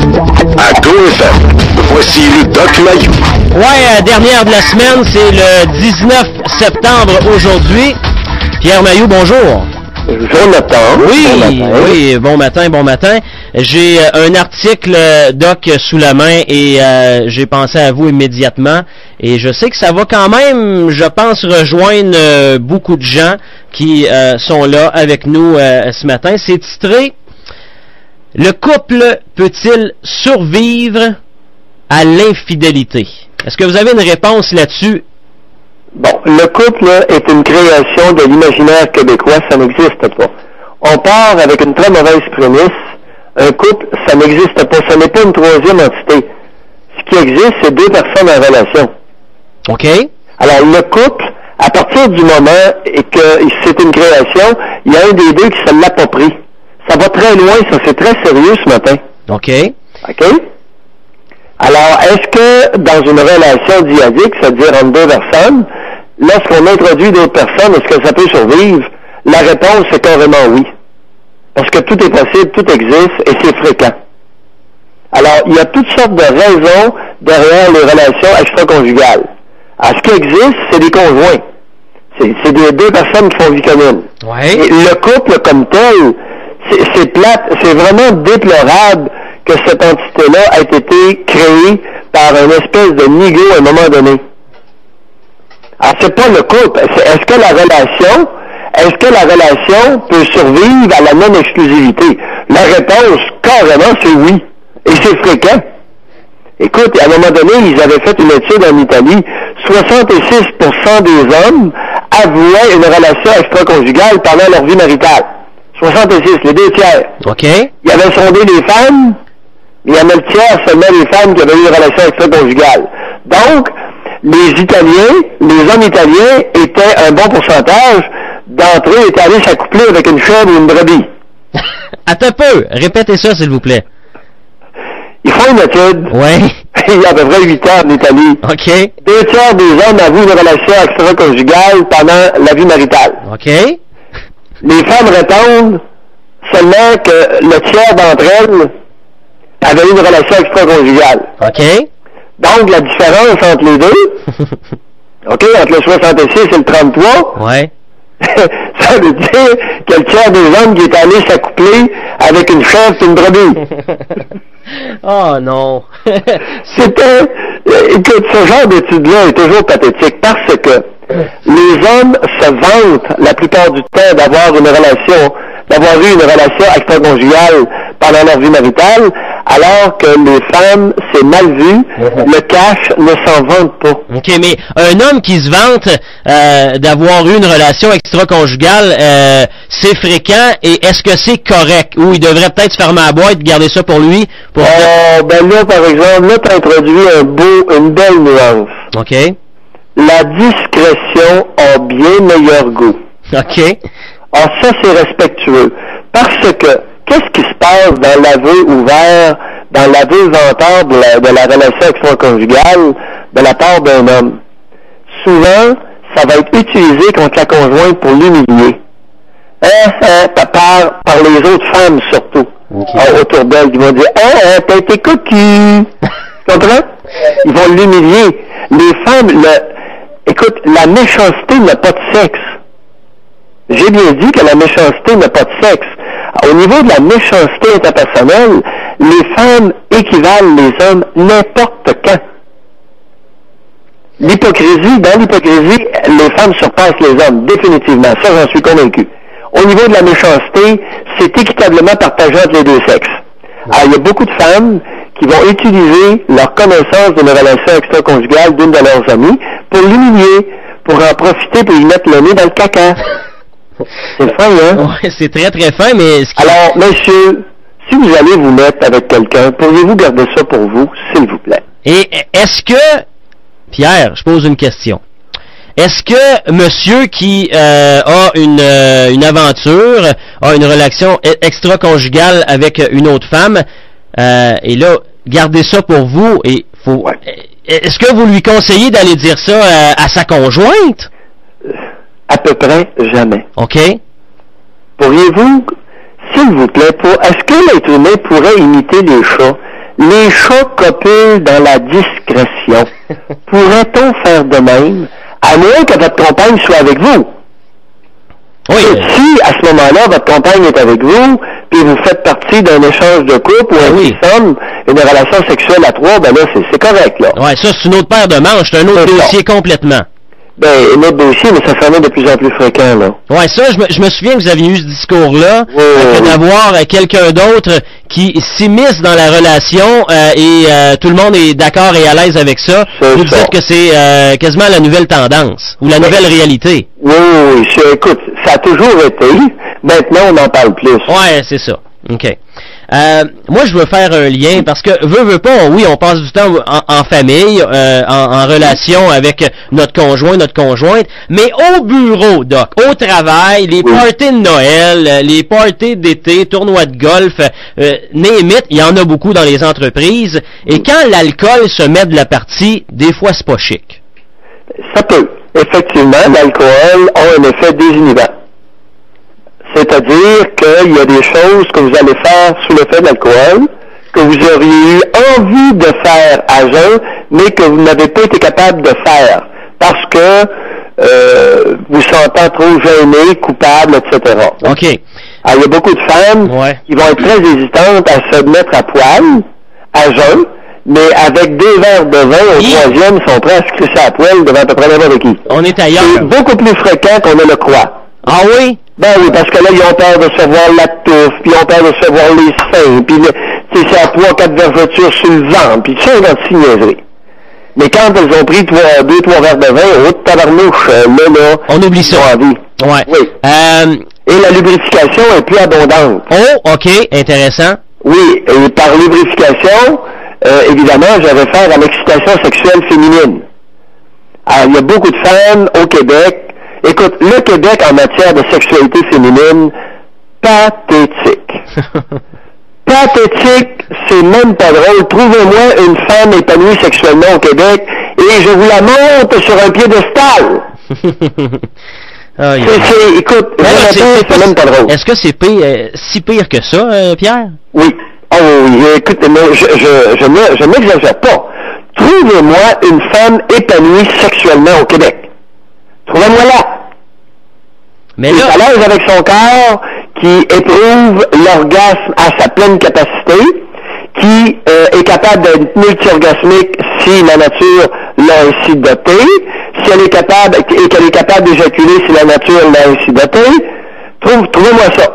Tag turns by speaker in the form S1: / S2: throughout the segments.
S1: À GoFM, voici le Doc Mayou.
S2: Ouais, dernière de la semaine, c'est le 19 septembre aujourd'hui. Pierre Mayou, bonjour.
S3: Jonathan.
S2: Oui, bon matin. J'ai un article, Doc, sous la main et j'ai pensé à vous immédiatement. Et je sais que ça va quand même, je pense, rejoindre beaucoup de gens qui sont là avec nous ce matin. C'est titré « Le couple peut-il survivre à l'infidélité ?» Est-ce que vous avez une réponse là-dessus?
S3: Bon, le couple est une création de l'imaginaire québécois, ça n'existe pas. On part avec une très mauvaise prémisse. Un couple, ça n'existe pas, ça n'est pas une troisième entité. Ce qui existe, c'est deux personnes en relation.
S2: OK.
S3: Alors, le couple, à partir du moment que c'est une création, il y a un des deux qui se l'approprie. Ça va très loin, ça, c'est très sérieux ce matin.
S2: OK.
S3: OK? Alors, est-ce que dans une relation dyadique, c'est-à-dire entre deux personnes, lorsqu'on introduit d'autres personnes, est-ce que ça peut survivre? La réponse, c'est carrément oui. Parce que tout est possible, tout existe, et c'est fréquent. Alors, il y a toutes sortes de raisons derrière les relations extraconjugales. Alors, ce qui existe, c'est des conjoints. C'est des deux personnes qui font vie commune.
S2: Ouais.
S3: Et le couple comme tel, c'est plate, c'est vraiment déplorable que cette entité-là ait été créée par une espèce de nigo à un moment donné. Alors, c'est pas le couple. Est-ce que la relation peut survivre à la non-exclusivité? La réponse, carrément, c'est oui. Et c'est fréquent. Écoute, à un moment donné, ils avaient fait une étude en Italie. 66% des hommes avouaient une relation extraconjugale pendant leur vie maritale. 66, les deux tiers.
S2: OK.
S3: Ils avaient sondé les femmes, il y en a le tiers seulement les femmes qui avaient eu une relation extraconjugale. Donc, les hommes italiens étaient un bon pourcentage d'entre eux étaient allés s'accoupler avec une chèvre ou une brebis.
S2: Attends un peu, répétez ça s'il vous plaît.
S3: Ils font une étude.
S2: Oui.
S3: Il y a à peu près 8 ans en Italie.
S2: OK.
S3: 2 tiers des hommes avouent une relation extraconjugale pendant la vie maritale.
S2: OK.
S3: Les femmes répondent seulement que le tiers d'entre elles avaient eu une relation extraconjugale.
S2: OK.
S3: Donc, la différence entre les deux, OK, entre le 66 et le 33,
S2: ouais.
S3: Ça veut dire que le tiers des hommes qui est allé s'accoupler avec une chèvre et une brebis.
S2: Oh non.
S3: Écoute, ce genre d'étude-là est toujours pathétique parce que les hommes se vantent la plupart du temps d'avoir eu une relation extraconjugale pendant leur vie maritale, alors que les femmes, c'est mal vu, le cash ne s'en vante pas.
S2: OK, mais un homme qui se vante d'avoir eu une relation extraconjugale, c'est fréquent, et est-ce que c'est correct? Ou il devrait peut-être se fermer la boîte, garder ça pour lui?
S3: Ben là, par exemple, là, tu as introduit une belle nuance.
S2: OK.
S3: La discrétion a bien meilleur goût.
S2: OK.
S3: Ah, ça, c'est respectueux. Parce que, qu'est-ce qui se passe dans l'aveu ouvert, dans l'aveu vanteur de la relation extraconjugale de la part d'un homme? Souvent, ça va être utilisé contre la conjointe pour l'humilier. Par les autres femmes, surtout. Okay. Autour d'elle, ils vont dire « t'as été cocu! » Tu comprends? Ils vont l'humilier. Les femmes, écoute, la méchanceté n'a pas de sexe. J'ai bien dit que la méchanceté n'a pas de sexe. Au niveau de la méchanceté interpersonnelle, les femmes équivalent les hommes n'importe quand. Dans l'hypocrisie, les femmes surpassent les hommes, définitivement. Ça, j'en suis convaincu. Au niveau de la méchanceté, c'est équitablement partagé entre les deux sexes. Alors, il y a beaucoup de femmes qui vont utiliser leur connaissance d'une relation extraconjugale d'une de leurs amies pour l'humilier, pour en profiter, pour y mettre le nez dans le caca. C'est fin, hein?
S2: Ouais, c'est très très fin, mais...
S3: Alors, monsieur, si vous allez vous mettre avec quelqu'un, pourriez-vous garder ça pour vous, s'il vous plaît?
S2: Et est-ce que... Pierre, je pose une question. Est-ce que monsieur qui a une aventure, a une relation extra-conjugale avec une autre femme, et là, gardez ça pour vous, et faut... Ouais. Est-ce que vous lui conseillez d'aller dire ça à sa conjointe?
S3: À peu près jamais.
S2: OK.
S3: Pourriez-vous, s'il vous plaît, est-ce que l'être humain pourrait imiter les chats? Les chats copulent dans la discrétion. Pourrait-on faire de même, à moins que votre compagne soit avec vous?
S2: Oui.
S3: Si, à ce moment-là, votre compagne est avec vous, puis vous faites partie d'un échange de couple ou un somme, une relation sexuelle à trois, ben là, c'est correct, là.
S2: Ouais, ça, c'est une autre paire de manches, c'est un autre dossier complètement.
S3: Ben, un autre dossier, mais ça s'en est de plus en plus fréquent, là.
S2: Ouais, ça, je me souviens que vous aviez eu ce discours-là, que d'avoir quelqu'un d'autre qui s'immisce dans la relation et tout le monde est d'accord et à l'aise avec ça. Vous dites que c'est quasiment la nouvelle tendance ou la nouvelle réalité.
S3: Oui, écoute, ça a toujours été. Maintenant, on en parle plus.
S2: Ouais, c'est ça. OK. Moi, je veux faire un lien parce que, veut pas, oui, on passe du temps en famille, en relation avec notre conjoint, notre conjointe, mais au bureau, Doc, au travail, les parties de Noël, les parties d'été, tournois de golf, name it, il y en a beaucoup dans les entreprises, et quand l'alcool se met de la partie, des fois, c'est pas chic.
S3: Ça peut. Effectivement, l'alcool a un effet désinhibant. C'est-à-dire qu'il y a des choses que vous allez faire sous l'effet de l'alcool, que vous auriez eu envie de faire à jeun, mais que vous n'avez pas été capable de faire, parce que vous sentant trop gêné, coupable, etc.
S2: OK.
S3: Alors, il y a beaucoup de femmes qui vont être très hésitantes à se mettre à poil, à jeun, mais avec 2 verres de vin, au troisième, sont prêts à se crisser à poil devant à peu près n'importe qui.
S2: On est ailleurs.
S3: C'est beaucoup plus fréquent qu'on ne le croit.
S2: Ah oui?
S3: Ben oui, parce que là, ils ont peur de se voir la touffe, puis ils ont peur de se voir les seins, puis c'est à 3-4 vergetures sur le ventre, puis ça, c'est anti-niaiserie. Mais quand elles ont pris 2-3 verres de vin, haute tabarnouche, là,
S2: on oublie ça.
S3: Envie.
S2: Ouais.
S3: Oui. Et la lubrification est plus abondante.
S2: Oh, OK, intéressant.
S3: Oui, et par lubrification, évidemment, je réfère à l'excitation sexuelle féminine. Alors, il y a beaucoup de femmes au Québec. Écoute, le Québec en matière de sexualité féminine, pathétique. Pathétique, c'est même pas drôle. Trouvez-moi une femme épanouie sexuellement au Québec et je vous la monte sur un piédestal. Écoute, c'est même pas drôle.
S2: Est-ce que c'est si pire que ça, Pierre?
S3: Oui. Oh oui, écoute, je n'exagère pas. Trouvez-moi une femme épanouie sexuellement au Québec. Trouvez-moi là.
S2: Mais
S3: qui est à l'aise avec son corps, qui éprouve l'orgasme à sa pleine capacité, qui est capable d'être multi-orgasmique si la nature l'a ainsi doté, si elle est capable et qu'elle est capable d'éjaculer si la nature l'a ainsi doté. Trouvez-moi ça.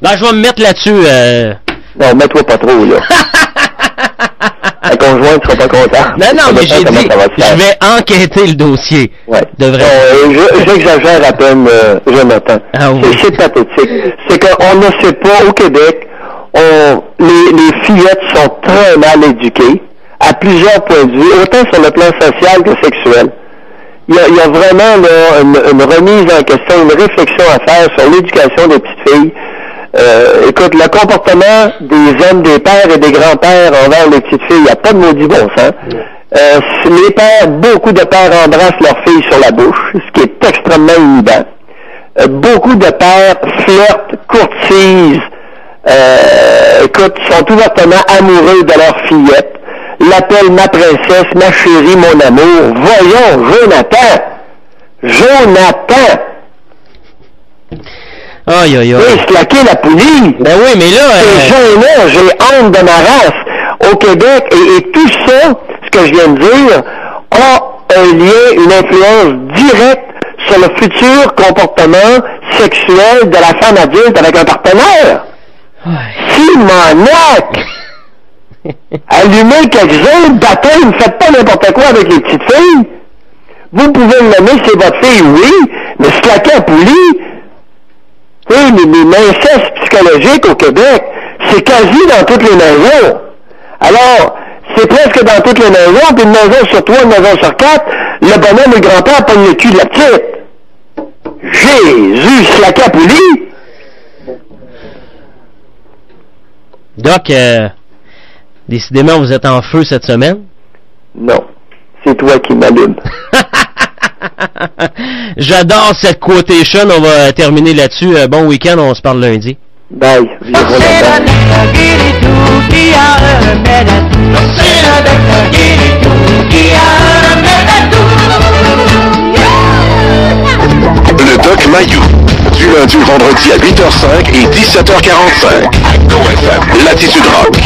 S2: Ben, je vais me mettre là-dessus.
S3: Non, mets-toi pas trop, là. La conjointe ne sera pas contente.
S2: Non, mais j'ai dit, je vais enquêter le dossier.
S3: Ouais.
S2: De vrai.
S3: J'exagère à peine, Jonathan.
S2: Ah oui.
S3: C'est pathétique. C'est qu'on ne sait pas, au Québec, les fillettes sont très mal éduquées, à plusieurs points de vue, autant sur le plan social que sexuel. Il y a vraiment là, une remise en question, une réflexion à faire sur l'éducation des petites filles. Écoute, le comportement des hommes, des pères et des grands-pères envers les petites filles, il n'y a pas de maudit bon sens. Les pères, beaucoup de pères embrassent leurs filles sur la bouche, ce qui est extrêmement inhibant. Beaucoup de pères flirtent, courtisent, écoute, sont ouvertement amoureux de leur fillette, l'appellent ma princesse, ma chérie, mon amour. Voyons, Jonathan!
S2: Aïe, aïe, aïe.
S3: Oui, slacker la poulie.
S2: Ben oui, mais là...
S3: C'est gênant, j'ai honte de ma race. Au Québec, et tout ça, ce que je viens de dire, a un lien, une influence directe sur le futur comportement sexuel de la femme adulte avec un partenaire. Simonac! Allumez quelques-uns, baptême, faites pas n'importe quoi avec les petites filles. Vous pouvez le nommer, c'est votre fille, oui, mais slacker la poulie... Oui, mais l'inceste psychologique au Québec, c'est quasi dans toutes les maisons. Alors, c'est presque dans toutes les maisons, puis une maison sur 3, une maison sur 4, le bonhomme et le grand-père pognent le cul de la petite. Jésus, slacapouli!
S2: Doc, décidément, vous êtes en feu cette semaine?
S3: Non, c'est toi qui m'allumes.
S2: J'adore cette quotation, on va terminer là-dessus. Bon week-end, on se parle lundi.
S3: Bye. Vivre là-dedans.
S1: Le Doc Mayou. Du lundi au vendredi à 8h05 et 17h45. À GoFM. Latitude Rock.